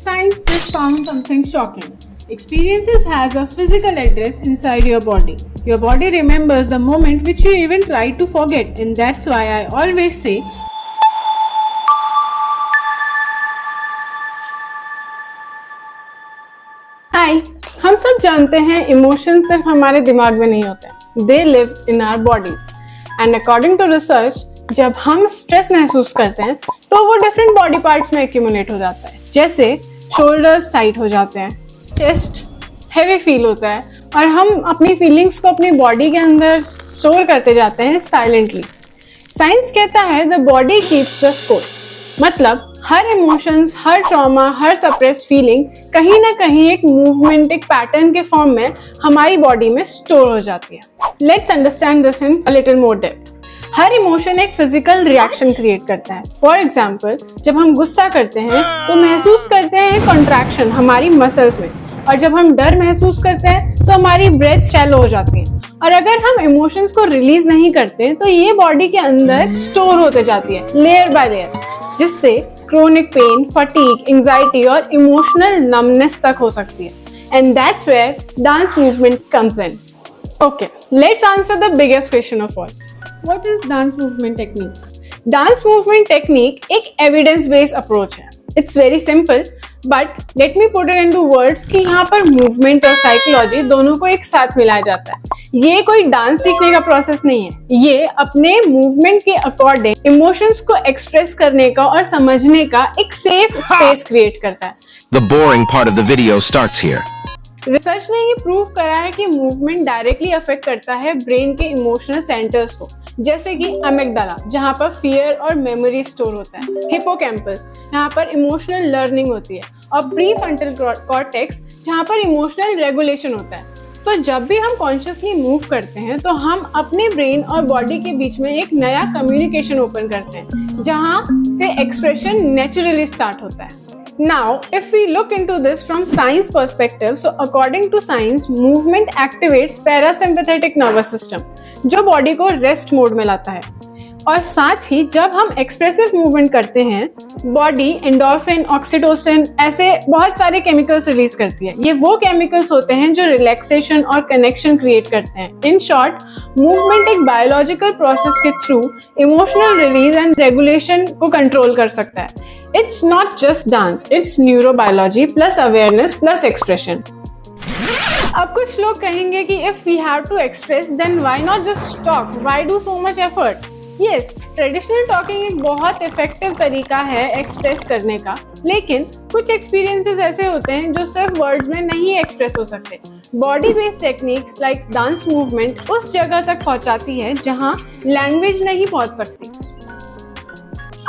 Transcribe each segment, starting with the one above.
Science just found something shocking. Experiences has a physical address inside your body. Your body remembers the moment which you even try to forget, and that's why I always say हाय। हम सब जानते हैं emotion सिर्फ हमारे दिमाग में नहीं होते, they live in our bodies and according to research जब हम स्ट्रेस महसूस करते हैं तो वो डिफरेंट बॉडी पार्ट्स में एक्यूमुलेट हो जाता है। जैसे शोल्डर्स टाइट हो जाते हैं, चेस्ट हैवी फील होता है और हम अपनी फीलिंग्स को अपनी बॉडी के अंदर स्टोर करते जाते हैं साइलेंटली। साइंस कहता है the body keeps the score, मतलब हर इमोशंस, हर ट्रॉमा, हर सप्रेस फीलिंग कहीं ना कहीं एक मूवमेंट, एक पैटर्न के फॉर्म में हमारी बॉडी में स्टोर हो जाती है। Let's understand this in a little more depth. Her emotion एक फिजिकल रिएक्शन क्रिएट करता है। फॉर एग्जाम्पल, जब हम गुस्सा करते हैं तो महसूस करते हैं कॉन्ट्रैक्शन हमारी मसल्स में, और जब हम डर महसूस करते हैं तो हमारी ब्रेथ शैलो हो जाती है। और अगर हम इमोशंस को रिलीज नहीं करते तो ये बॉडी के अंदर स्टोर होते जाती है लेयर बाय लेयर, जिससे क्रोनिक पेन, फटीग, एंजाइटी और इमोशनल नमनेस तक हो सकती है। And that's where dance movement comes in. Okay, let's answer the biggest question of all, what is dance movement technique? Dance movement technique एक evidence based approach है। It's very simple, but let me put it into words कि यहाँ पर movement और psychology दोनों को एक साथ मिलाया जाता है। ये कोई डांस सीखने का प्रोसेस नहीं है, ये अपने मूवमेंट के अकॉर्डिंग इमोशंस को एक्सप्रेस करने का और समझने का एक सेफ स्पेस क्रिएट करता है। The boring part of the video starts here. Research ने ये प्रूव करा है कि मूवमेंट डायरेक्टली अफेक्ट करता है ब्रेन के इमोशनल सेंटर्स को, जैसे कि अमिगडाला जहाँ पर फियर और मेमोरी स्टोर होता है, हिपोकैम्पस यहाँ पर इमोशनल लर्निंग होती है, और प्रीफ्रंटल कॉर्टेक्स जहाँ पर इमोशनल रेगुलेशन होता है। सो जब भी हम कॉन्शियसली मूव करते हैं तो हम अपने ब्रेन और बॉडी के बीच में एक नया कम्युनिकेशन ओपन करते हैं, जहाँ से एक्सप्रेशन नेचुरली स्टार्ट होता है। Now, if we look into this from science perspective, so according to science, movement activates parasympathetic nervous system, जो बॉडी को रेस्ट मोड में लाता है। और साथ ही जब हम एक्सप्रेसिव मूवमेंट करते हैं, बॉडी एंडोर्फिन, ऑक्सीटोसिन ऐसे बहुत सारे केमिकल्स रिलीज करती है। ये वो केमिकल्स होते हैं जो रिलैक्सेशन और कनेक्शन क्रिएट करते हैं। इन शॉर्ट, मूवमेंट एक बायोलॉजिकल प्रोसेस के through emotional release and regulation को कंट्रोल कर सकता है। It's not just dance, it's neurobiology plus awareness plus expression. अब कुछ लोग कहेंगे कि if we have to express then why not just talk, why do so much effort? Yes, traditional talking एक बहुत इफेक्टिव तरीका है एक्सप्रेस करने का, लेकिन कुछ एक्सपीरियंसेस ऐसे होते हैं जो सिर्फ वर्ड्स में नहीं एक्सप्रेस हो सकते। Body based techniques like dance movement उस जगह तक पहुंचाती है जहां लैंग्वेज नहीं पहुंच सकती।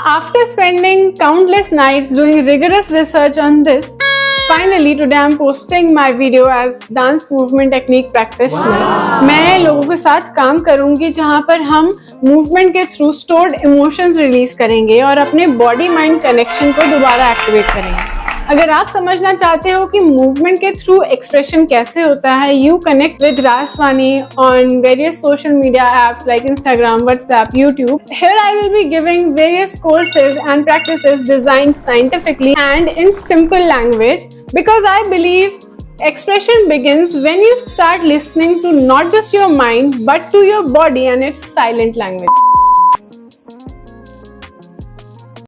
After spending countless nights doing rigorous research on this, finally today I'm posting my video as dance movement technique practitioner. मैं लोगों के साथ काम करूंगी जहां पर हम मूवमेंट के थ्रू स्टोर्ड इमोशंस रिलीज करेंगे और अपने बॉडी माइंड कनेक्शन को दोबारा एक्टिवेट करेंगे। अगर आप समझना चाहते हो कि मूवमेंट के थ्रू एक्सप्रेशन कैसे होता है, you connect with Raswani on various social media apps like Instagram, WhatsApp, YouTube. Here I will be giving various courses and practices designed scientifically and in simple language, because I believe expression begins when you start listening to not just your mind but to your body and its silent language.